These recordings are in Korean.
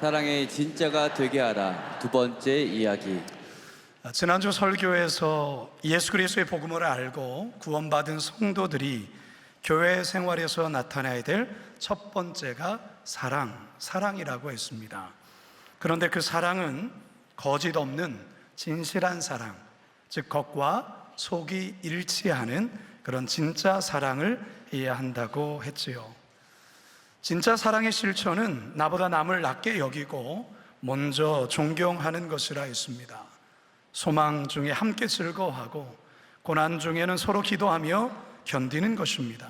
사랑의 진짜가 되게 하라. 두 번째 이야기. 지난주 설교에서 예수 그리스도의 복음을 알고 구원받은 성도들이 교회 생활에서 나타나야 될 첫 번째가 사랑이라고 했습니다. 그런데 그 사랑은 거짓 없는 진실한 사랑, 즉 겉과 속이 일치하는 그런 진짜 사랑을 해야 한다고 했지요. 진짜 사랑의 실천은 나보다 남을 낮게 여기고 먼저 존경하는 것이라 했습니다. 소망 중에 함께 즐거워하고 고난 중에는 서로 기도하며 견디는 것입니다.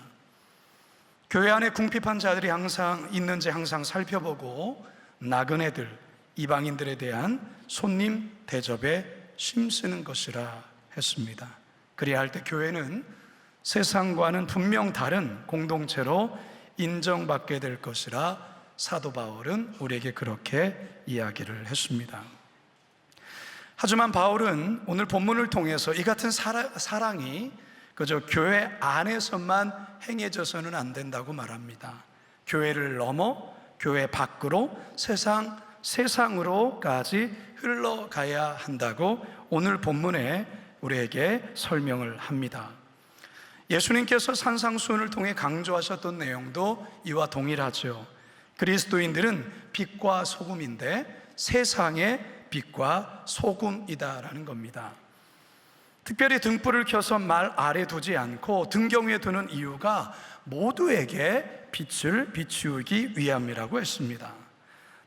교회 안에 궁핍한 자들이 항상 있는지 항상 살펴보고 나그네들, 이방인들에 대한 손님 대접에 힘쓰는 것이라 했습니다. 그리야 할 때 교회는 세상과는 분명 다른 공동체로 인정받게 될 것이라 사도 바울은 우리에게 그렇게 이야기를 했습니다. 하지만 바울은 오늘 본문을 통해서 이 같은 사랑이 그저 교회 안에서만 행해져서는 안 된다고 말합니다. 교회를 넘어 교회 밖으로 세상으로까지 흘러가야 한다고 오늘 본문에 우리에게 설명을 합니다. 예수님께서 산상수훈을 통해 강조하셨던 내용도 이와 동일하죠. 그리스도인들은 빛과 소금인데 세상의 빛과 소금이다라는 겁니다. 특별히 등불을 켜서 말 아래 두지 않고 등경 위에 두는 이유가 모두에게 빛을 비추기 위함이라고 했습니다.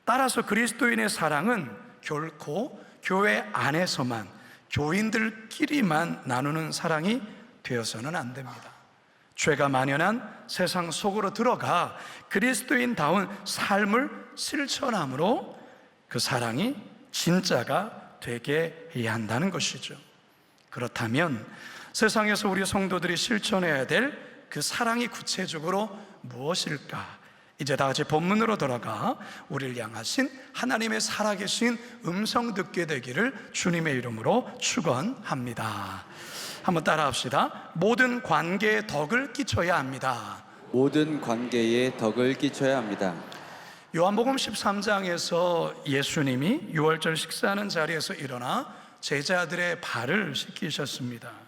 따라서 그리스도인의 사랑은 결코 교회 안에서만 교인들끼리만 나누는 사랑이 되어서는 안 됩니다. 죄가 만연한 세상 속으로 들어가 그리스도인다운 삶을 실천함으로 그 사랑이 진짜가 되게 해야 한다는 것이죠. 그렇다면 세상에서 우리 성도들이 실천해야 될 그 사랑이 구체적으로 무엇일까? 이제 다 같이 본문으로 돌아가 우리를 향하신 하나님의 살아계신 음성 듣게 되기를 주님의 이름으로 축원합니다. 한번 따라합시다. 모든 관계에 덕을 끼쳐야 합니다. 모든 관계에 덕을 끼쳐야 합니다. 요한복음 13장에서 예수님이 유월절 식사하는 자리에서 일어나 제자들의 발을 씻기셨습니다.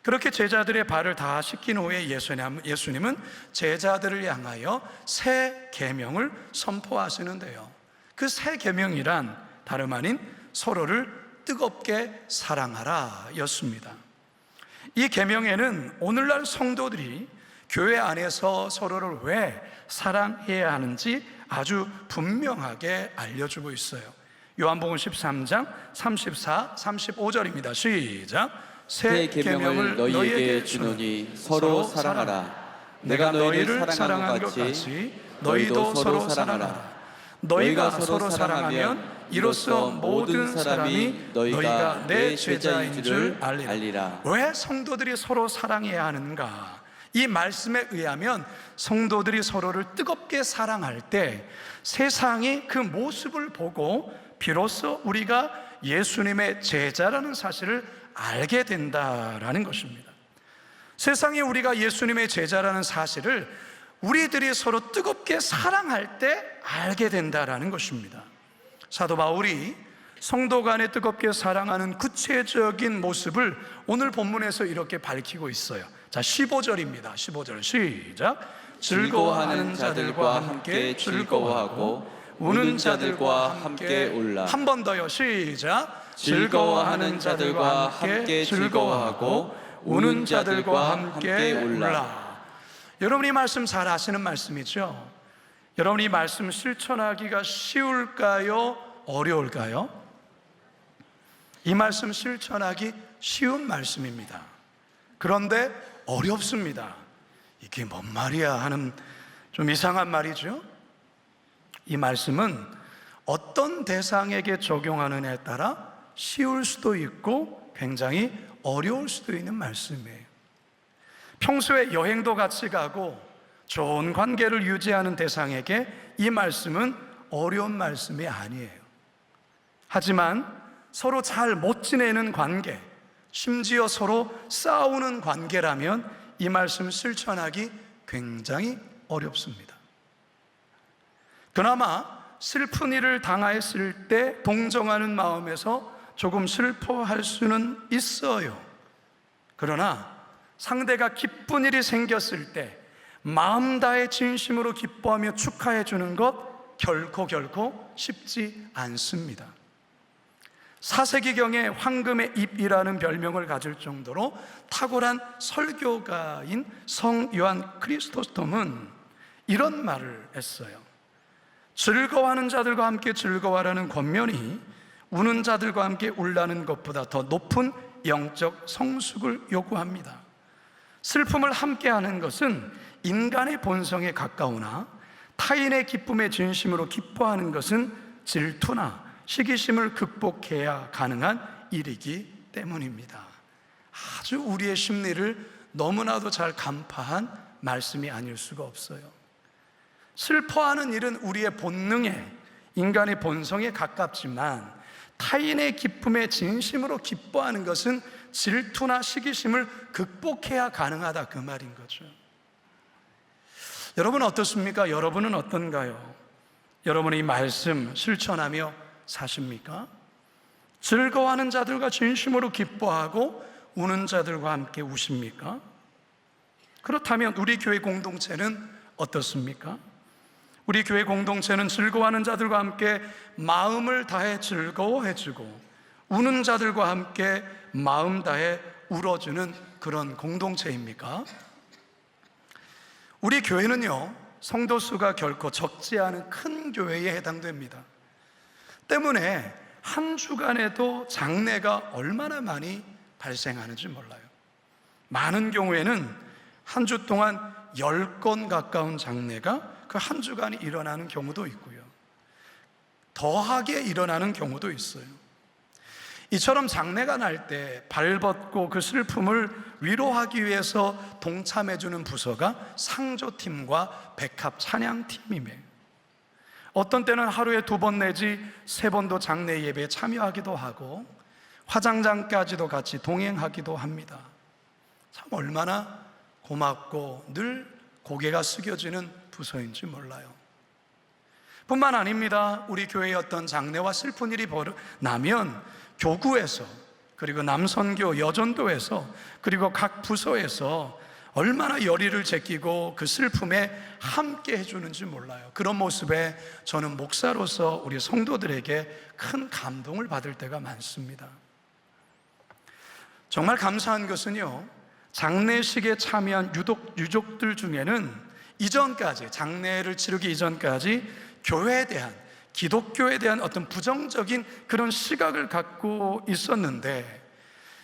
그렇게 제자들의 발을 다 씻긴 후에 예수님은 제자들을 향하여 새 계명을 선포하시는데요. 그 새 계명이란 다름 아닌 서로를 뜨겁게 사랑하라 였습니다. 이 계명에는 오늘날 성도들이 교회 안에서 서로를 왜 사랑해야 하는지 아주 분명하게 알려주고 있어요. 요한복음 13장 34, 35절입니다. 시작. 새 계명을 너희에게 주노니 서로 사랑하라. 내가 너희를 사랑한 것 같이 너희도 서로 사랑하라. 너희가 서로 사랑하면 이로써 모든 사람이 너희가 내 제자인 줄 알리라. 왜 성도들이 서로 사랑해야 하는가? 이 말씀에 의하면 성도들이 서로를 뜨겁게 사랑할 때 세상이 그 모습을 보고 비로소 우리가 예수님의 제자라는 사실을 알게 된다라는 것입니다. 세상에 우리가 예수님의 제자라는 사실을 우리들이 서로 뜨겁게 사랑할 때 알게 된다라는 것입니다. 사도 바울이 성도 간에 뜨겁게 사랑하는 구체적인 모습을 오늘 본문에서 이렇게 밝히고 있어요. 자, 15절입니다. 15절 시작. 즐거워하는 자들과 함께 즐거워하고 우는 자들과 함께 울라. 한 번 더요. 시작. 즐거워하는 자들과 함께 즐거워하고 우는 자들과 함께 울라. 여러분이 말씀 잘 아시는 말씀이죠? 여러분이 이 말씀 실천하기가 쉬울까요? 어려울까요? 이 말씀 실천하기 쉬운 말씀입니다. 그런데 어렵습니다. 이게 뭔 말이야 하는 좀 이상한 말이죠. 이 말씀은 어떤 대상에게 적용하느냐에 따라 쉬울 수도 있고 굉장히 어려울 수도 있는 말씀이에요. 평소에 여행도 같이 가고 좋은 관계를 유지하는 대상에게 이 말씀은 어려운 말씀이 아니에요. 하지만 서로 잘 못 지내는 관계, 심지어 서로 싸우는 관계라면 이 말씀 실천하기 굉장히 어렵습니다. 그나마 슬픈 일을 당하였을 때 동정하는 마음에서 조금 슬퍼할 수는 있어요. 그러나 상대가 기쁜 일이 생겼을 때 마음 다해 진심으로 기뻐하며 축하해 주는 것 결코 쉽지 않습니다. 4세기경에 황금의 입이라는 별명을 가질 정도로 탁월한 설교가인 성 요한 크리스토스톰은 이런 말을 했어요. 즐거워하는 자들과 함께 즐거워하라는 권면이 우는 자들과 함께 울라는 것보다 더 높은 영적 성숙을 요구합니다. 슬픔을 함께하는 것은 인간의 본성에 가까우나 타인의 기쁨에 진심으로 기뻐하는 것은 질투나 시기심을 극복해야 가능한 일이기 때문입니다. 아주 우리의 심리를 너무나도 잘 간파한 말씀이 아닐 수가 없어요. 슬퍼하는 일은 우리의 본능에, 인간의 본성에 가깝지만 타인의 기쁨에 진심으로 기뻐하는 것은 질투나 시기심을 극복해야 가능하다, 그 말인 거죠. 여러분 어떻습니까? 여러분은 어떤가요? 여러분의 이 말씀 실천하며 사십니까? 즐거워하는 자들과 진심으로 기뻐하고 우는 자들과 함께 우십니까? 그렇다면 우리 교회 공동체는 어떻습니까? 우리 교회 공동체는 즐거워하는 자들과 함께 마음을 다해 즐거워해주고 우는 자들과 함께 마음 다해 울어주는 그런 공동체입니까? 우리 교회는요, 성도 수가 결코 적지 않은 큰 교회에 해당됩니다. 때문에 한 주간에도 장례가 얼마나 많이 발생하는지 몰라요. 많은 경우에는 한 주 동안 10건 가까운 장례가 그 한 주간이 일어나는 경우도 있고요, 더하게 일어나는 경우도 있어요. 이처럼 장례가 날 때 발벗고 그 슬픔을 위로하기 위해서 동참해주는 부서가 상조팀과 백합 찬양팀이에요. 어떤 때는 하루에 2번 내지 3번도 장례 예배에 참여하기도 하고 화장장까지도 같이 동행하기도 합니다. 참 얼마나 고맙고 늘 고개가 숙여지는 부서인지 몰라요. 뿐만 아닙니다. 우리 교회의 어떤 장례와 슬픈 일이 나면 교구에서, 그리고 남선교 여전도에서, 그리고 각 부서에서 얼마나 열의를 제끼고 그 슬픔에 함께 해주는지 몰라요. 그런 모습에 저는 목사로서 우리 성도들에게 큰 감동을 받을 때가 많습니다. 정말 감사한 것은요, 장례식에 참여한 유족들 중에는 이전까지, 장례를 치르기 이전까지 교회에 대한, 기독교에 대한 어떤 부정적인 그런 시각을 갖고 있었는데,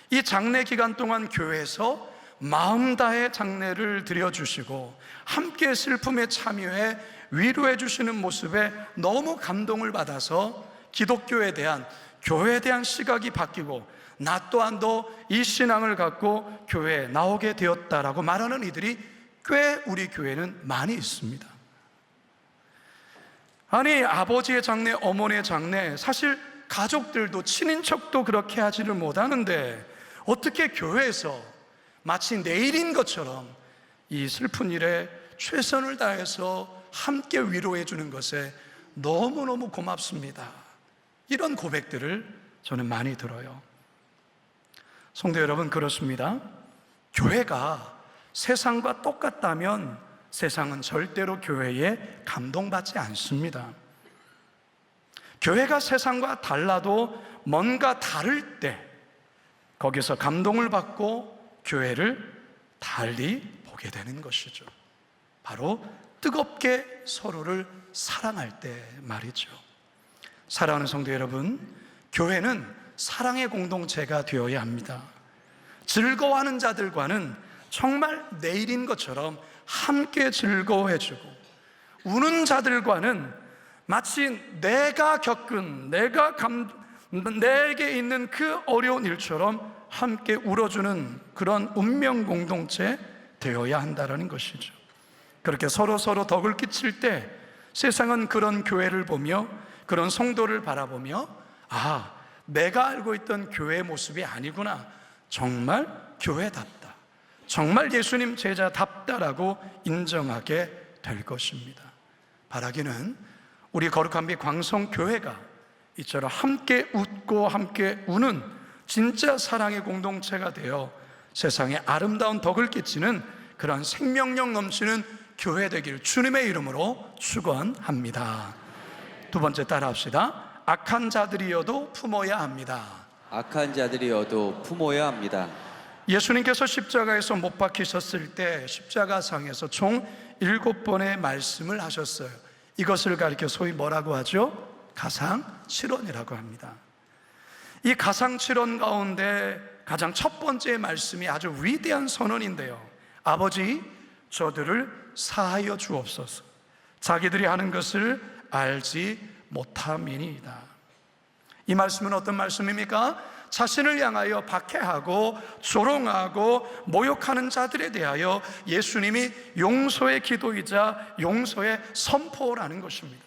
이 장례 기간 동안 교회에서 마음 다해 장례를 드려주시고 함께 슬픔에 참여해 위로해 주시는 모습에 너무 감동을 받아서 기독교에 대한, 교회에 대한 시각이 바뀌고 나 또한도 이 신앙을 갖고 교회에 나오게 되었다라고 말하는 이들이 꽤 우리 교회는 많이 있습니다. 아니, 아버지의 장례, 어머니의 장례, 사실 가족들도 친인척도 그렇게 하지를 못하는데 어떻게 교회에서 마치 내일인 것처럼 이 슬픈 일에 최선을 다해서 함께 위로해 주는 것에 너무너무 고맙습니다. 이런 고백들을 저는 많이 들어요. 성도 여러분, 그렇습니다. 교회가 세상과 똑같다면 세상은 절대로 교회에 감동받지 않습니다. 교회가 세상과 달라도 뭔가 다를 때 거기서 감동을 받고 교회를 달리 보게 되는 것이죠. 바로 뜨겁게 서로를 사랑할 때 말이죠. 사랑하는 성도 여러분, 교회는 사랑의 공동체가 되어야 합니다. 즐거워하는 자들과는 정말 내일인 것처럼 함께 즐거워해주고, 우는 자들과는 마치 내가 겪은, 내게 있는 그 어려운 일처럼 함께 울어주는 그런 운명 공동체 되어야 한다는 것이죠. 그렇게 서로 덕을 끼칠 때 세상은 그런 교회를 보며, 그런 성도를 바라보며, 아, 내가 알고 있던 교회의 모습이 아니구나, 정말 교회답다, 정말 예수님 제자답다라고 인정하게 될 것입니다. 바라기는 우리 거룩한 빛 광성교회가 이처럼 함께 웃고 함께 우는 진짜 사랑의 공동체가 되어 세상에 아름다운 덕을 끼치는 그런 생명력 넘치는 교회 되길 주님의 이름으로 축원합니다. 두 번째 따라합시다. 악한 자들이어도 품어야 합니다. 악한 자들이어도 품어야 합니다. 예수님께서 십자가에서 못 박히셨을 때 십자가상에서 총 7번의 말씀을 하셨어요. 이것을 가리켜 소위 뭐라고 하죠? 가상칠언이라고 합니다. 이 가상칠언 가운데 가장 첫 번째 말씀이 아주 위대한 선언인데요. 아버지, 저들을 사하여 주옵소서. 자기들이 하는 것을 알지 못함이니이다. 이 말씀은 어떤 말씀입니까? 자신을 향하여 박해하고 조롱하고 모욕하는 자들에 대하여 예수님이 용서의 기도이자 용서의 선포라는 것입니다.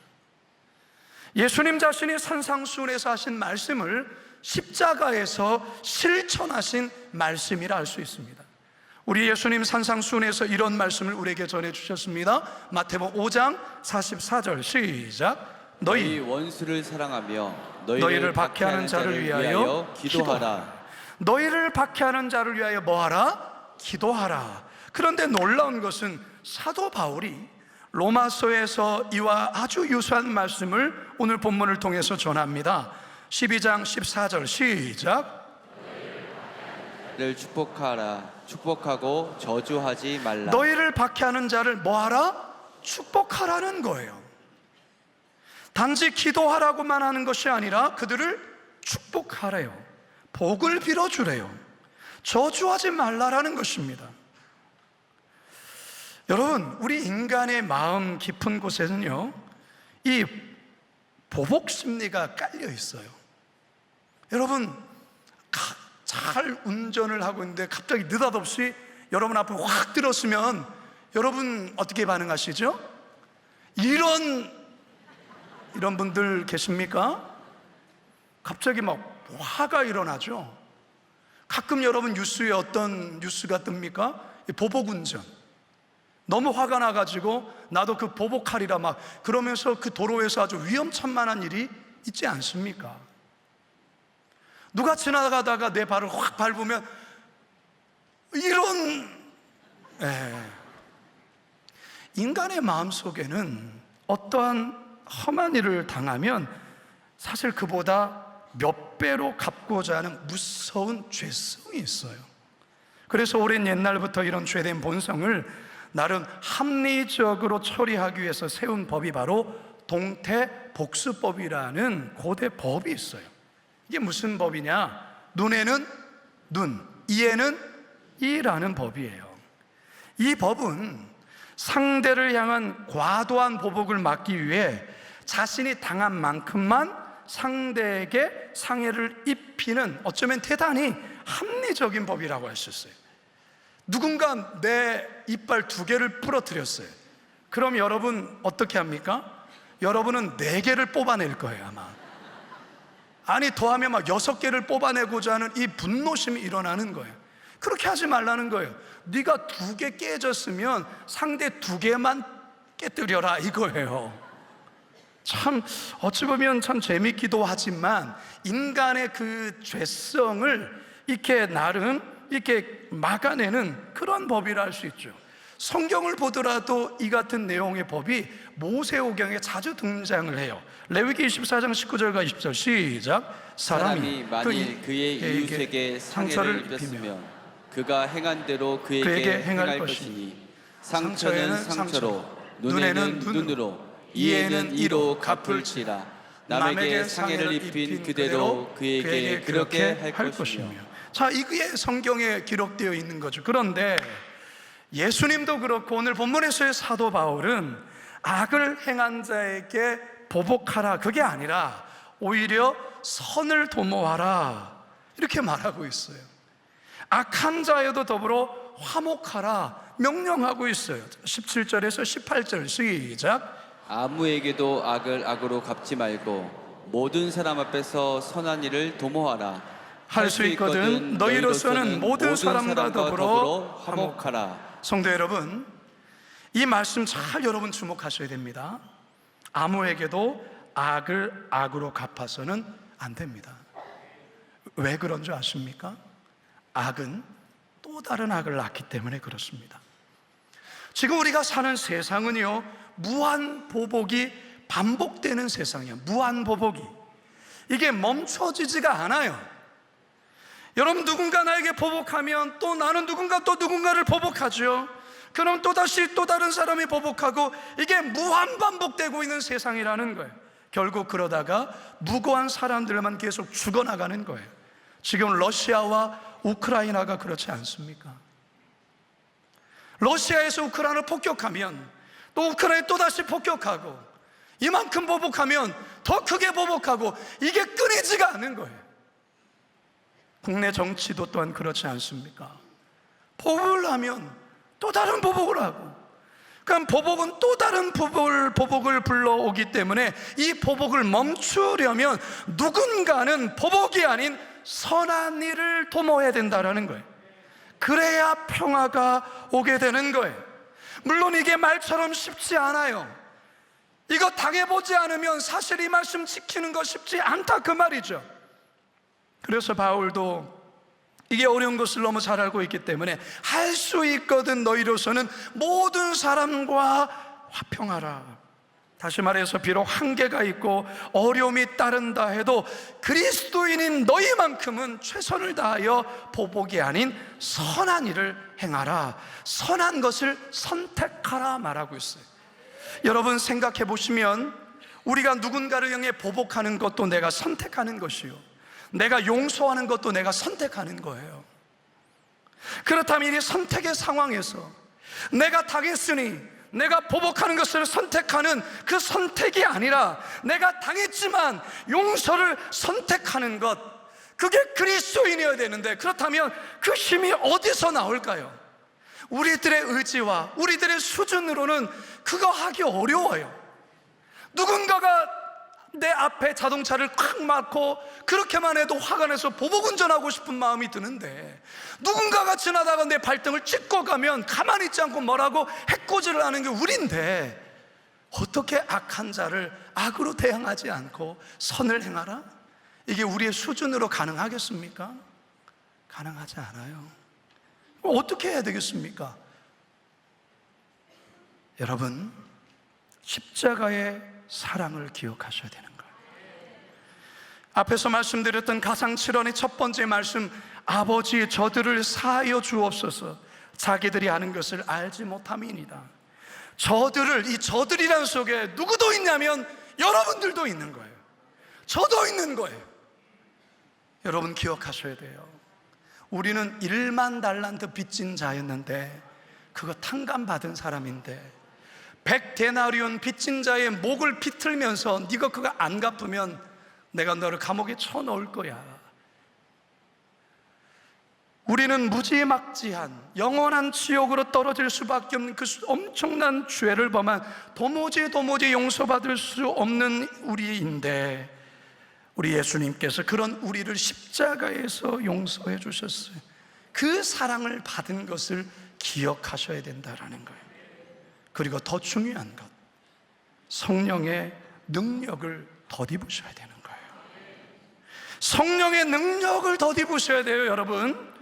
예수님 자신이 산상수훈에서 하신 말씀을 십자가에서 실천하신 말씀이라 할 수 있습니다. 우리 예수님 산상수훈에서 이런 말씀을 우리에게 전해주셨습니다. 마태복음 5장 44절 시작. 너희 원수를 사랑하며 너희를 박해하는 자를 위하여 기도하라. 너희를 박해하는 자를 위하여 뭐하라? 기도하라. 그런데 놀라운 것은 사도 바울이 로마서에서 이와 아주 유사한 말씀을 오늘 본문을 통해서 전합니다. 12장 14절 시작. 너희를 축복하라. 축복하고 저주하지 말라. 너희를 박해하는 자를 뭐하라? 축복하라는 거예요. 단지 기도하라고만 하는 것이 아니라 그들을 축복하래요. 복을 빌어주래요. 저주하지 말라라는 것입니다. 여러분, 우리 인간의 마음 깊은 곳에는요, 이 보복 심리가 깔려 있어요. 여러분, 잘 운전을 하고 있는데 갑자기 느닷없이 여러분 앞에 확 들었으면 여러분 어떻게 반응하시죠? 이런 분들 계십니까? 갑자기 막 화가 일어나죠. 가끔 여러분 뉴스에 어떤 뉴스가 뜹니까? 보복운전. 너무 화가 나가지고 나도 그 보복하리라 막 그러면서 그 도로에서 아주 위험천만한 일이 있지 않습니까? 누가 지나가다가 내 발을 확 밟으면 인간의 마음속에는 어떠한 험한 일을 당하면 사실 그보다 몇 배로 갚고자 하는 무서운 죄성이 있어요. 그래서 오랜 옛날부터 이런 죄된 본성을 나름 합리적으로 처리하기 위해서 세운 법이 바로 동태복수법이라는 고대 법이 있어요. 이게 무슨 법이냐? 눈에는 눈, 이에는 이라는 법이에요. 이 법은 상대를 향한 과도한 보복을 막기 위해 자신이 당한 만큼만 상대에게 상해를 입히는 어쩌면 대단히 합리적인 법이라고 할 수 있어요. 누군가 내 이빨 2개를 부러뜨렸어요. 그럼 여러분 어떻게 합니까? 여러분은 4개를 뽑아낼 거예요 아마. 아니 더하면 막 6개를 뽑아내고자 하는 이 분노심이 일어나는 거예요. 그렇게 하지 말라는 거예요. 네가 2개 깨졌으면 상대 2개만 깨뜨려라 이거예요. 참 어찌 보면 참 재밌기도 하지만 인간의 그 죄성을 이렇게 나름 이렇게 막아내는 그런 법이라 할 수 있죠. 성경을 보더라도 이 같은 내용의 법이 모세오경에 자주 등장을 해요. 레위기 24장 19절과 20절 시작. 사람이 만일 그의 이웃에게 상해를 입혔으면 그가 행한 대로 그에게 행할 것이니 상처는 상처로 눈에는 눈으로 이에는 이로 갚을지라. 남에게 상해를 입힌 그대로 그에게 그렇게 할 것이며. 자, 이게 성경에 기록되어 있는 거죠. 그런데 예수님도 그렇고 오늘 본문에서의 사도 바울은 악을 행한 자에게 보복하라 그게 아니라 오히려 선을 도모하라 이렇게 말하고 있어요. 악한 자여도 더불어 화목하라 명령하고 있어요. 17절에서 18절 시작. 아무에게도 악을 악으로 갚지 말고 모든 사람 앞에서 선한 일을 도모하라. 할 수 있거든 너희로서는 모든 사람과 더불어 화목하라. 성도 여러분, 이 말씀 잘 여러분 주목하셔야 됩니다. 아무에게도 악을 악으로 갚아서는 안 됩니다. 왜 그런 줄 아십니까? 악은 또 다른 악을 낳기 때문에 그렇습니다. 지금 우리가 사는 세상은요, 무한보복이 반복되는 세상이에요. 무한보복이. 이게 멈춰지지가 않아요. 여러분, 누군가 나에게 보복하면 또 나는 누군가 또 누군가를 보복하죠. 그럼 또다시 또 다른 사람이 보복하고, 이게 무한 반복되고 있는 세상이라는 거예요. 결국 그러다가 무고한 사람들만 계속 죽어나가는 거예요. 지금 러시아와 우크라이나가 그렇지 않습니까? 러시아에서 우크라이나를 폭격하면 또 우크라이나 또다시 폭격하고, 이만큼 보복하면 더 크게 보복하고, 이게 끊이지가 않는 거예요. 국내 정치도 또한 그렇지 않습니까? 보복을 하면 또 다른 보복을 하고, 그럼 보복은 또 다른 보복을 불러오기 때문에 이 보복을 멈추려면 누군가는 보복이 아닌 선한 일을 도모해야 된다는 거예요. 그래야 평화가 오게 되는 거예요. 물론 이게 말처럼 쉽지 않아요. 이거 당해보지 않으면 사실 이 말씀 지키는 거 쉽지 않다, 그 말이죠. 그래서 바울도 이게 어려운 것을 너무 잘 알고 있기 때문에 할 수 있거든 너희로서는 모든 사람과 화평하라. 다시 말해서 비록 한계가 있고 어려움이 따른다 해도 그리스도인인 너희만큼은 최선을 다하여 보복이 아닌 선한 일을 행하라. 선한 것을 선택하라 말하고 있어요. 여러분, 생각해 보시면 우리가 누군가를 향해 보복하는 것도 내가 선택하는 것이요, 내가 용서하는 것도 내가 선택하는 거예요. 그렇다면 이 선택의 상황에서 내가 당했으니 내가 보복하는 것을 선택하는 그 선택이 아니라 내가 당했지만 용서를 선택하는 것, 그게 그리스도인이어야 되는데, 그렇다면 그 힘이 어디서 나올까요? 우리들의 의지와 우리들의 수준으로는 그거 하기 어려워요. 누군가가 내 앞에 자동차를 콱 막고 그렇게만 해도 화가 나서 보복운전하고 싶은 마음이 드는데, 누군가가 지나다가 내 발등을 찍고 가면 가만히 있지 않고 뭐라고 해코지를 하는 게 우린데, 어떻게 악한 자를 악으로 대항하지 않고 선을 행하라? 이게 우리의 수준으로 가능하겠습니까? 가능하지 않아요. 어떻게 해야 되겠습니까? 여러분, 십자가의 사랑을 기억하셔야 되는 거예요. 앞에서 말씀드렸던 가상칠언의 첫 번째 말씀, 아버지 저들을 사하여 주옵소서, 자기들이 아는 것을 알지 못함이니이다. 저들을, 이 저들이라는 속에 누구도 있냐면 여러분들도 있는 거예요. 저도 있는 거예요. 여러분 기억하셔야 돼요. 우리는 1만 달란트 빚진 자였는데, 그거 탕감받은 사람인데, 100데나리온 빚진 자의 목을 비틀면서 네가 그거 안 갚으면 내가 너를 감옥에 쳐넣을 거야. 우리는 무지막지한 영원한 지옥으로 떨어질 수밖에 없는 그 엄청난 죄를 범한 도무지 용서받을 수 없는 우리인데, 우리 예수님께서 그런 우리를 십자가에서 용서해 주셨어요. 그 사랑을 받은 것을 기억하셔야 된다는 거예요. 그리고 더 중요한 것, 성령의 능력을 덧입으셔야 되는 거예요. 성령의 능력을 덧입으셔야 돼요. 여러분,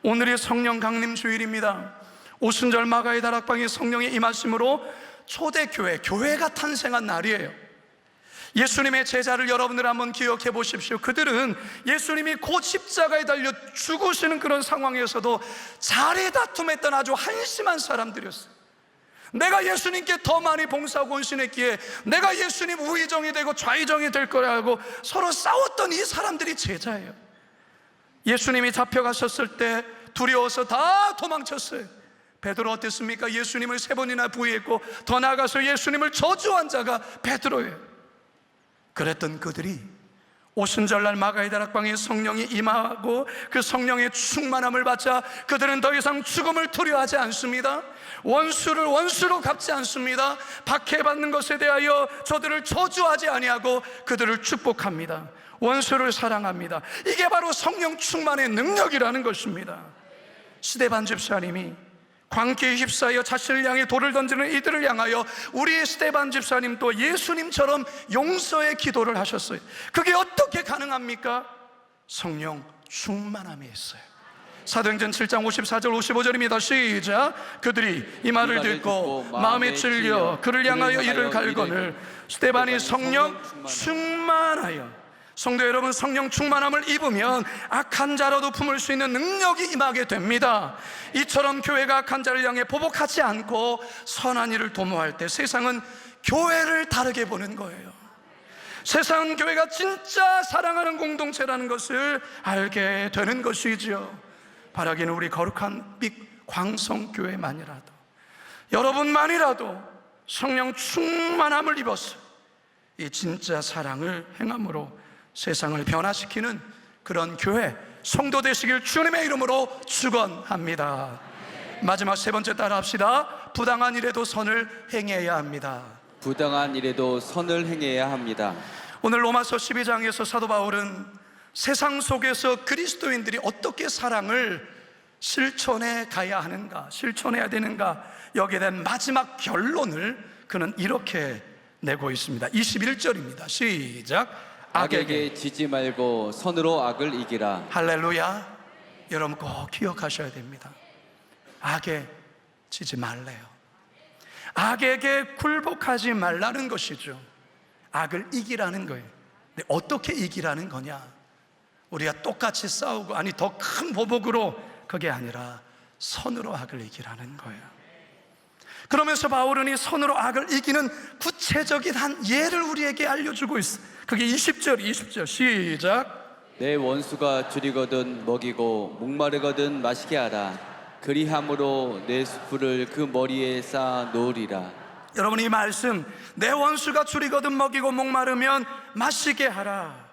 오늘이 성령 강림 주일입니다. 오순절 마가의 다락방에 성령의 임하심으로 초대교회, 교회가 탄생한 날이에요. 예수님의 제자를 여러분들 한번 기억해 보십시오. 그들은 예수님이 곧 십자가에 달려 죽으시는 그런 상황에서도 자리 다툼했던 아주 한심한 사람들이었어요. 내가 예수님께 더 많이 봉사하고 헌신했기에 내가 예수님 우의정이 되고 좌의정이 될 거라고 서로 싸웠던 이 사람들이 제자예요. 예수님이 잡혀가셨을 때 두려워서 다 도망쳤어요. 베드로 어땠습니까? 예수님을 3번이나 부인했고 더 나아가서 예수님을 저주한 자가 베드로예요. 그랬던 그들이 오순절날 마가의 다락방에 성령이 임하고 그 성령의 충만함을 받자 그들은 더 이상 죽음을 두려워하지 않습니다. 원수를 원수로 갚지 않습니다. 박해받는 것에 대하여 저들을 저주하지 아니하고 그들을 축복합니다. 원수를 사랑합니다. 이게 바로 성령 충만의 능력이라는 것입니다. 스데반 집사님이 광기에 휩싸여 자신을 향해 돌을 던지는 이들을 향하여 우리 스데반 집사님도 예수님처럼 용서의 기도를 하셨어요. 그게 어떻게 가능합니까? 성령 충만함이 있어요. 사도행전 7장 54절 55절입니다. 시작. 그들이 이 말을 듣고 마음에 찔려 그를 향하여 이를 갈거늘 스데반이 성령 충만하여. 성도 여러분, 성령 충만함을 입으면 악한 자라도 품을 수 있는 능력이 임하게 됩니다. 이처럼 교회가 악한 자를 향해 보복하지 않고 선한 일을 도모할 때 세상은 교회를 다르게 보는 거예요. 세상은 교회가 진짜 사랑하는 공동체라는 것을 알게 되는 것이지요. 바라기는 우리 거룩한 빛 광성교회만이라도, 여러분만이라도 성령 충만함을 입어서 이 진짜 사랑을 행함으로 세상을 변화시키는 그런 교회, 성도 되시길 주님의 이름으로 축원합니다. 마지막 세 번째 따라 합시다. 부당한 일에도 선을 행해야 합니다. 부당한 일에도 선을 행해야 합니다. 오늘 로마서 12장에서 사도 바울은 세상 속에서 그리스도인들이 어떻게 사랑을 실천해 가야 하는가, 실천해야 되는가, 여기에 대한 마지막 결론을 그는 이렇게 내고 있습니다. 21절입니다. 시작. 악에게 지지 말고 선으로 악을 이기라. 할렐루야. 여러분 꼭 기억하셔야 됩니다. 악에 지지 말래요. 악에게 굴복하지 말라는 것이죠. 악을 이기라는 거예요. 근데 어떻게 이기라는 거냐? 우리가 똑같이 싸우고, 아니 더 큰 보복으로, 그게 아니라 선으로 악을 이기라는 거예요. 그러면서 바울은 이 선으로 악을 이기는 구체적인 한 예를 우리에게 알려주고 있어요. 그게 20절 시작. 내 원수가 줄이거든 먹이고 목마르거든 마시게 하라. 그리함으로 내 숯불을 그 머리에 쌓아 놓으리라. 여러분, 이 말씀, 내 원수가 줄이거든 먹이고 목마르면 마시게 하라,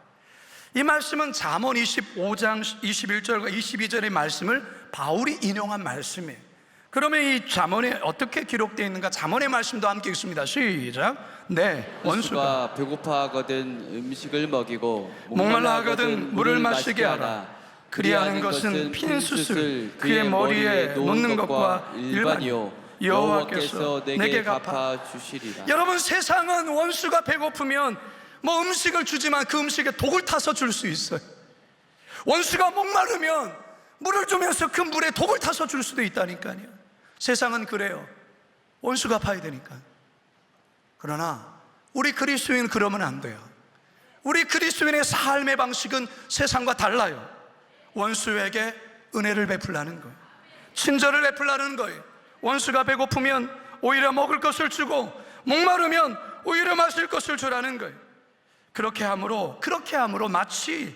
이 말씀은 잠언 25장 21절과 22절의 말씀을 바울이 인용한 말씀이에요. 그러면 이 잠언에 어떻게 기록되어 있는가? 잠언의 말씀도 함께 읽습니다. 시작. 내 원수가 배고파하거든 음식을 먹이고 목말라 하거든 물을 마시게 하라. 그리하는 것은 핀수술 그의 머리에 놓는 것과 일반이요 여호와께서 내게 갚아 주시리라. 여러분, 세상은 원수가 배고프면 뭐 음식을 주지만 그 음식에 독을 타서 줄 수 있어요. 원수가 목마르면 물을 주면서 그 물에 독을 타서 줄 수도 있다니까요. 세상은 그래요. 원수 갚아야 되니까. 그러나 우리 그리스도인은 그러면 안 돼요. 우리 그리스도인의 삶의 방식은 세상과 달라요. 원수에게 은혜를 베풀라는 거예요. 친절을 베풀라는 거예요. 원수가 배고프면 오히려 먹을 것을 주고 목마르면 오히려 마실 것을 주라는 거예요. 그렇게 함으로 마치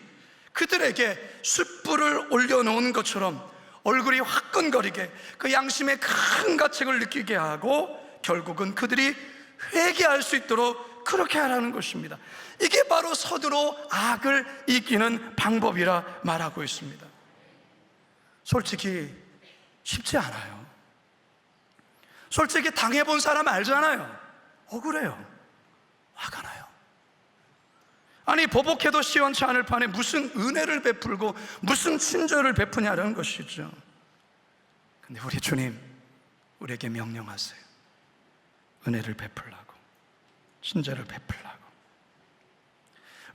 그들에게 숯불을 올려놓은 것처럼 얼굴이 화끈거리게 그 양심의 큰 가책을 느끼게 하고 결국은 그들이 회개할 수 있도록 그렇게 하라는 것입니다. 이게 바로 선으로 악을 이기는 방법이라 말하고 있습니다. 솔직히 쉽지 않아요. 솔직히 당해본 사람 알잖아요. 억울해요. 화가 나요. 아니, 보복해도 시원치 않을 판에 무슨 은혜를 베풀고 무슨 친절을 베푸냐는 것이죠. 근데 우리 주님, 우리에게 명령하세요. 은혜를 베풀라고, 친절을 베풀라고.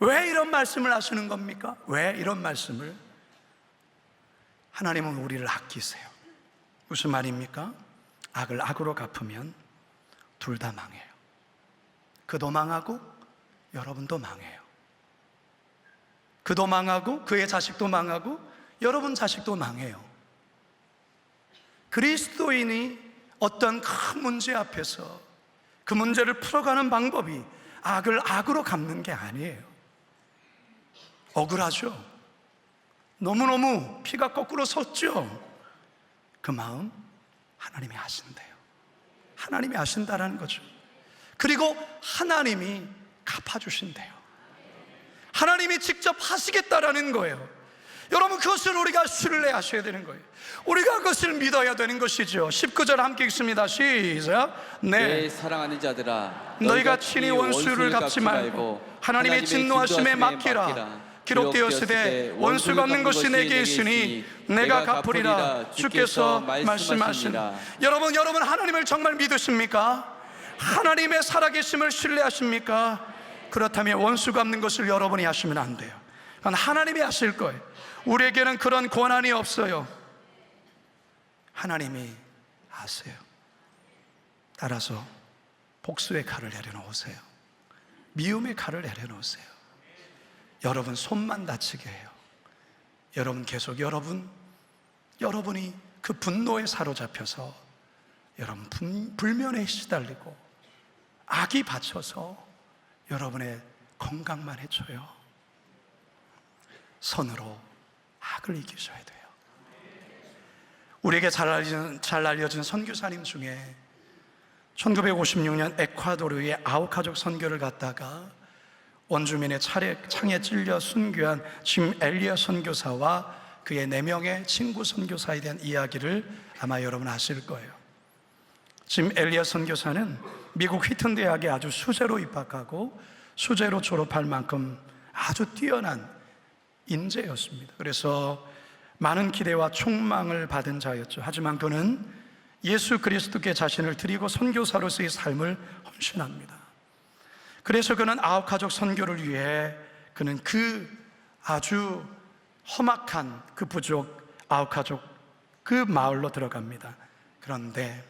왜 이런 말씀을 하시는 겁니까? 왜 이런 말씀을? 하나님은 우리를 아끼세요. 무슨 말입니까? 악을 악으로 갚으면 둘 다 망해요. 그도 망하고 여러분도 망해요. 그도 망하고 그의 자식도 망하고 여러분 자식도 망해요. 그리스도인이 어떤 큰 문제 앞에서 그 문제를 풀어가는 방법이 악을 악으로 갚는 게 아니에요. 억울하죠? 너무너무 피가 거꾸로 섰죠? 그 마음 하나님이 아신대요. 하나님이 아신다라는 거죠. 그리고 하나님이 갚아주신대요. 하나님이 직접 하시겠다라는 거예요. 여러분, 그것을 우리가 신뢰하셔야 되는 거예요. 우리가 그것을 믿어야 되는 것이죠. 19절 함께 읽습니다. 시작. 내 사랑하는 자들아, 너희가 친히 원수를 갚지 말고 하나님의 진노하심에 맡기라. 기록되었으되 원수 갚는 것이 내게 있으니 내가 갚으리라 주께서 말씀하시니라. 여러분 하나님을 정말 믿으십니까? 하나님의 살아계심을 신뢰하십니까? 그렇다면 원수 갚는 것을 여러분이 하시면 안 돼요. 그건 하나님이 하실 거예요. 우리에게는 그런 권한이 없어요. 하나님이 하세요. 따라서 복수의 칼을 내려놓으세요. 미움의 칼을 내려놓으세요. 여러분 손만 다치게 해요. 여러분 계속 여러분이 그 분노에 사로잡혀서 여러분 불면에 시달리고 악이 받쳐서 여러분의 건강만 해쳐요. 선으로 악을 이기셔야 돼요. 우리에게 잘 알려진 선교사님 중에 1956년 에콰도르의 아우카족 선교를 갔다가 원주민의 창에 찔려 순교한 짐 엘리엇 선교사와 그의 4명의 친구 선교사에 대한 이야기를 아마 여러분 아실 거예요. 짐 엘리엇 선교사는 미국 휘튼 대학에 아주 수재로 입학하고 수재로 졸업할 만큼 아주 뛰어난 인재였습니다. 그래서 많은 기대와 촉망을 받은 자였죠. 하지만 그는 예수 그리스도께 자신을 드리고 선교사로서의 삶을 헌신합니다. 그래서 그는 아웃가족 선교를 위해 그는 그 아주 험악한 그 부족 아웃가족 그 마을로 들어갑니다. 그런데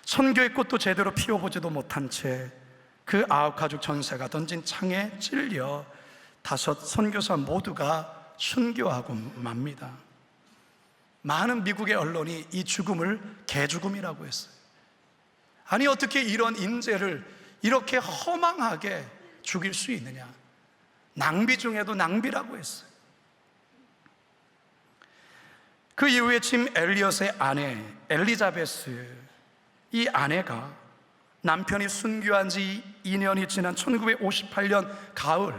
선교의 꽃도 제대로 피워보지도 못한 채 그 아웃가족 전사가 던진 창에 찔려 5 선교사 모두가 순교하고 맙니다. 많은 미국의 언론이 이 죽음을 개죽음이라고 했어요. 아니 어떻게 이런 인재를 이렇게 허망하게 죽일 수 있느냐. 낭비 중에도 낭비라고 했어요. 그 이후에 짐 엘리엇의 아내 엘리자베스, 이 아내가 남편이 순교한 지 2년이 지난 1958년 가을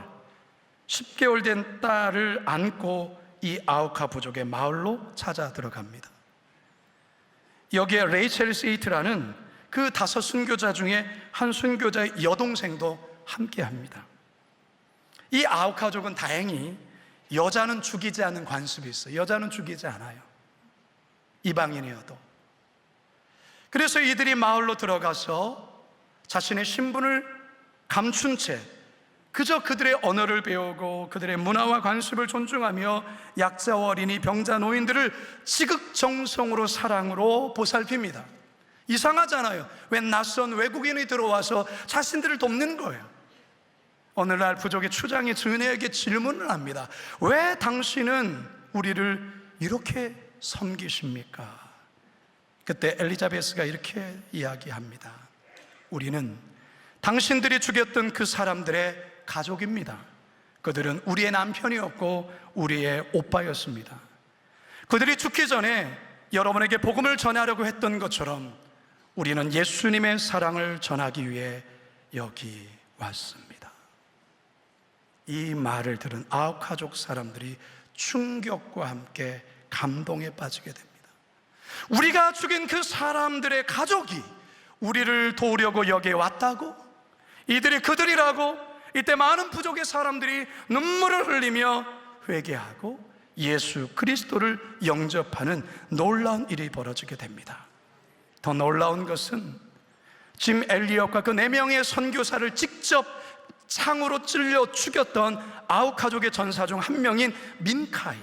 10개월 된 딸을 안고 이 아우카 부족의 마을로 찾아 들어갑니다. 여기에 레이첼 세이트라는 그 5 순교자 중에 한 순교자의 여동생도 함께 합니다. 이 아우카족은 다행히 여자는 죽이지 않는 관습이 있어요. 여자는 죽이지 않아요. 이방인이어도. 그래서 이들이 마을로 들어가서 자신의 신분을 감춘 채 그저 그들의 언어를 배우고 그들의 문화와 관습을 존중하며 약자와 어린이, 병자, 노인들을 지극정성으로 사랑으로 보살핍니다. 이상하잖아요. 왜 낯선 외국인이 들어와서 자신들을 돕는 거예요. 오늘날 부족의 추장이 증인에게 질문을 합니다. 왜 당신은 우리를 이렇게 섬기십니까? 그때 엘리자베스가 이렇게 이야기합니다. 우리는 당신들이 죽였던 그 사람들의 가족입니다. 그들은 우리의 남편이었고 우리의 오빠였습니다. 그들이 죽기 전에 여러분에게 복음을 전하려고 했던 것처럼 우리는 예수님의 사랑을 전하기 위해 여기 왔습니다. 이 말을 들은 아웃가족 사람들이 충격과 함께 감동에 빠지게 됩니다. 우리가 죽인 그 사람들의 가족이 우리를 도우려고 여기에 왔다고? 이들이 그들이라고? 이때 많은 부족의 사람들이 눈물을 흘리며 회개하고 예수 그리스도를 영접하는 놀라운 일이 벌어지게 됩니다. 더 놀라운 것은 짐 엘리엇과 그 4명의 선교사를 직접 창으로 찔려 죽였던 아웃가족의 전사 중 한 명인 민카이,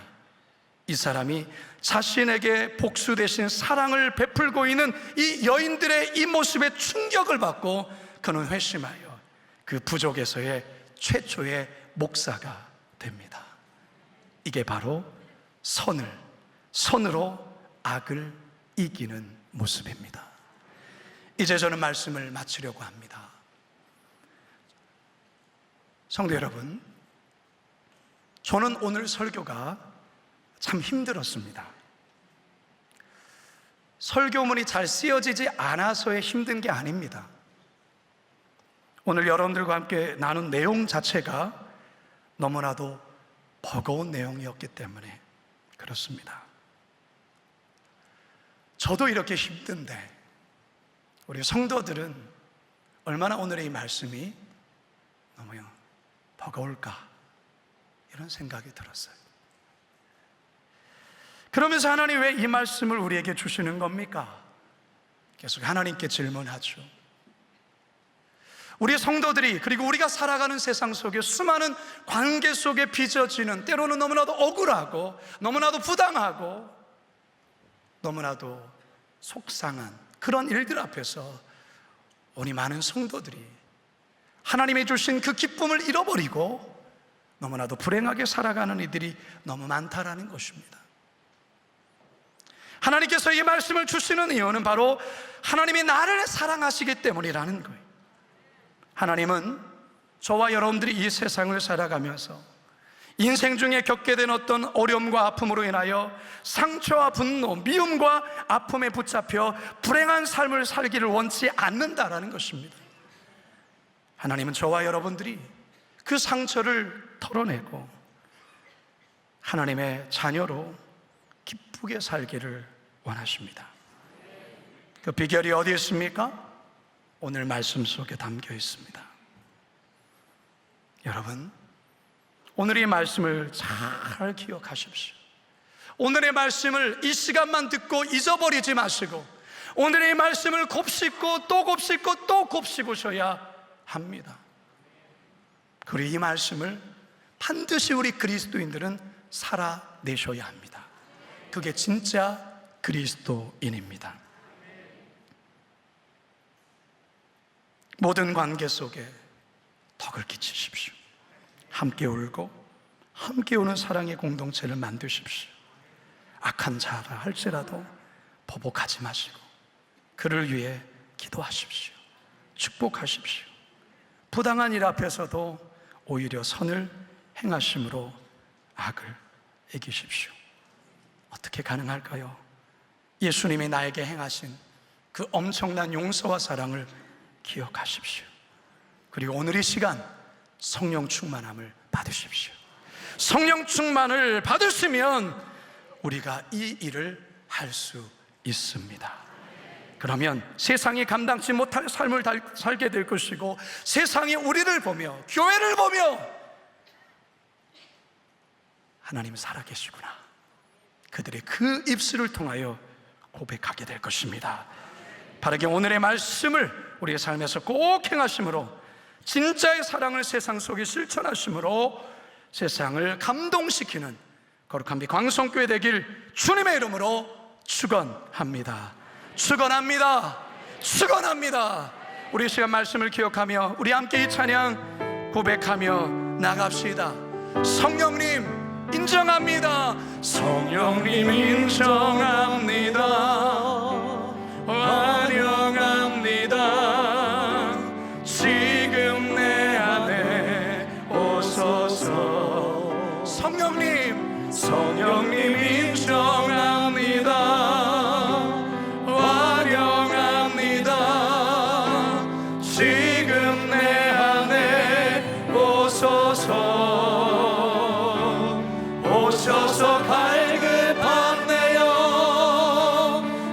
이 사람이 자신에게 복수 대신 사랑을 베풀고 있는 이 여인들의 이 모습에 충격을 받고 그는 회심하여 그 부족에서의 최초의 목사가 됩니다. 이게 바로 선으로 악을 이기는 모습입니다. 이제 저는 말씀을 마치려고 합니다. 성도 여러분, 저는 오늘 설교가 참 힘들었습니다. 설교문이 잘 쓰여지지 않아서의 힘든 게 아닙니다. 오늘 여러분들과 함께 나눈 내용 자체가 너무나도 버거운 내용이었기 때문에 그렇습니다. 저도 이렇게 힘든데 우리 성도들은 얼마나 오늘의 이 말씀이 너무 버거울까 이런 생각이 들었어요. 그러면서 하나님 왜 이 말씀을 우리에게 주시는 겁니까? 계속 하나님께 질문하죠. 우리 성도들이, 그리고 우리가 살아가는 세상 속에 수많은 관계 속에 빚어지는, 때로는 너무나도 억울하고 너무나도 부당하고 너무나도 속상한 그런 일들 앞에서 우리 많은 성도들이 하나님이 주신 그 기쁨을 잃어버리고 너무나도 불행하게 살아가는 이들이 너무 많다라는 것입니다. 하나님께서 이 말씀을 주시는 이유는 바로 하나님이 나를 사랑하시기 때문이라는 거예요. 하나님은 저와 여러분들이 이 세상을 살아가면서 인생 중에 겪게 된 어떤 어려움과 아픔으로 인하여 상처와 분노, 미움과 아픔에 붙잡혀 불행한 삶을 살기를 원치 않는다라는 것입니다. 하나님은 저와 여러분들이 그 상처를 털어내고 하나님의 자녀로 기쁘게 살기를 원하십니다. 그 비결이 어디에 있습니까? 오늘 말씀 속에 담겨 있습니다. 여러분, 오늘의 말씀을 잘 기억하십시오. 오늘의 말씀을 이 시간만 듣고 잊어버리지 마시고 오늘의 말씀을 곱씹고 또 곱씹고 또 곱씹으셔야 합니다. 그리고 이 말씀을 반드시 우리 그리스도인들은 살아내셔야 합니다. 그게 진짜 그리스도인입니다. 모든 관계 속에 덕을 끼치십시오. 함께 울고 함께 우는 사랑의 공동체를 만드십시오. 악한 자라 할지라도 보복하지 마시고 그를 위해 기도하십시오. 축복하십시오. 부당한 일 앞에서도 오히려 선을 행하심으로 악을 이기십시오. 어떻게 가능할까요? 예수님이 나에게 행하신 그 엄청난 용서와 사랑을 기억하십시오. 그리고 오늘 이 시간 성령 충만함을 받으십시오. 성령 충만을 받으시면 우리가 이 일을 할 수 있습니다. 그러면 세상이 감당치 못할 삶을 살게 될 것이고 세상이 우리를 보며 교회를 보며 하나님 살아계시구나, 그들의 그 입술을 통하여 고백하게 될 것입니다. 바르게 오늘의 말씀을 우리의 삶에서 꼭 행하심으로 진짜의 사랑을 세상 속에 실천하심으로 세상을 감동시키는 거룩한 비 광성교회 되길 주님의 이름으로 축원합니다. 축원합니다. 축원합니다. 우리 시간 말씀을 기억하며 우리 함께 이 찬양 고백하며 나갑시다. 성령님 인정합니다. 성령님 인정합니다. 환영합니다. 지금 내 안에 오소서. 성령님 인정합니다. 환영합니다. 지금 내 안에 오소서. 오셔서 갈급한 내 영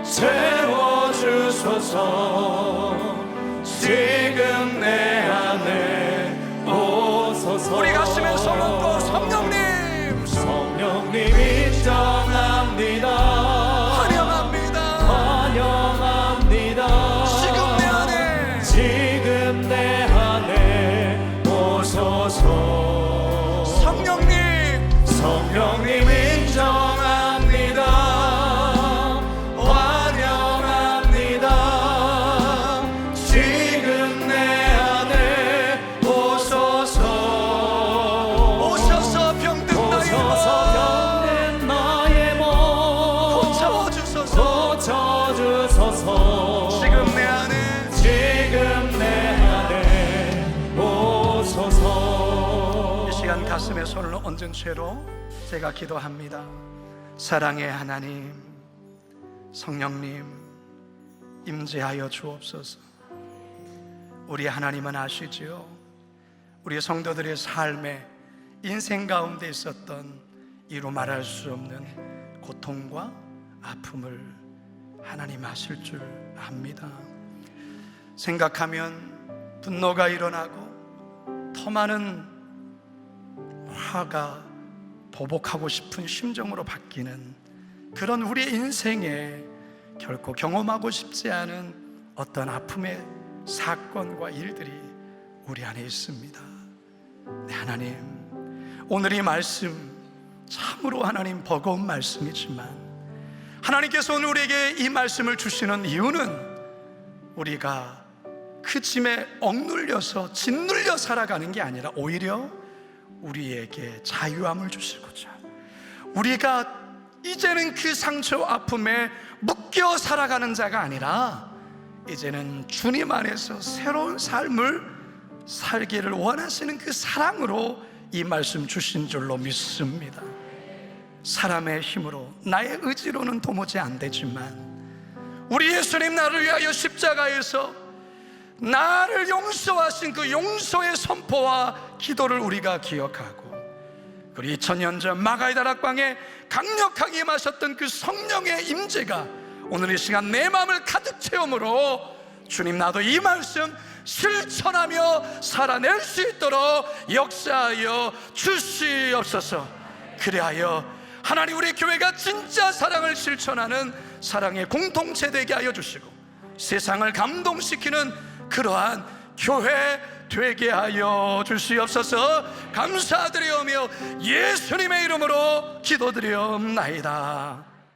채워주소서. 지금 내 안에 오소서. 우리 가슴에 손 얹고 성령님 인정합니다. 환영합니다. 환영합니다. 지금 내 안에 오소서. 성령님 인정합니다. 환영합니다. 지금 내 안에 오소서. 오셔서 병든 나의 몸 고쳐주소서. 지금 내 안에 오소서. 이 시간 가슴에 손을 얹은 채로 제가 기도합니다. 사랑의 하나님, 성령님 임재하여 주옵소서. 우리 하나님은 아시지요? 우리 성도들의 삶에 인생 가운데 있었던 이루 말할 수 없는 고통과 아픔을 하나님 아실 줄 압니다. 생각하면 분노가 일어나고 더 많은 화가 보복하고 싶은 심정으로 바뀌는 그런 우리의 인생에 결코 경험하고 싶지 않은 어떤 아픔의 사건과 일들이 우리 안에 있습니다. 네, 하나님, 오늘 이 말씀 참으로 하나님 버거운 말씀이지만 하나님께서 오늘 우리에게 이 말씀을 주시는 이유는 우리가 그 짐에 억눌려서 짓눌려 살아가는 게 아니라 오히려 우리에게 자유함을 주시고자, 우리가 이제는 그 상처 아픔에 묶여 살아가는 자가 아니라 이제는 주님 안에서 새로운 삶을 살기를 원하시는 그 사랑으로 이 말씀 주신 줄로 믿습니다. 사람의 힘으로, 나의 의지로는 도무지 안 되지만 우리 예수님 나를 위하여 십자가에서 나를 용서하신 그 용서의 선포와 기도를 우리가 기억하고, 그리고 2000년 전 마가의 다락방에 강력하게 임하셨던 그 성령의 임재가 오늘 이 시간 내 마음을 가득 채우므로 주님, 나도 이 말씀 실천하며 살아낼 수 있도록 역사하여 주시옵소서. 그리하여 하나님, 우리 교회가 진짜 사랑을 실천하는 사랑의 공동체 되게 하여 주시고 세상을 감동시키는 그러한 교회 되게 하여 주시옵소서. 감사드리오며 예수님의 이름으로 기도드리옵나이다.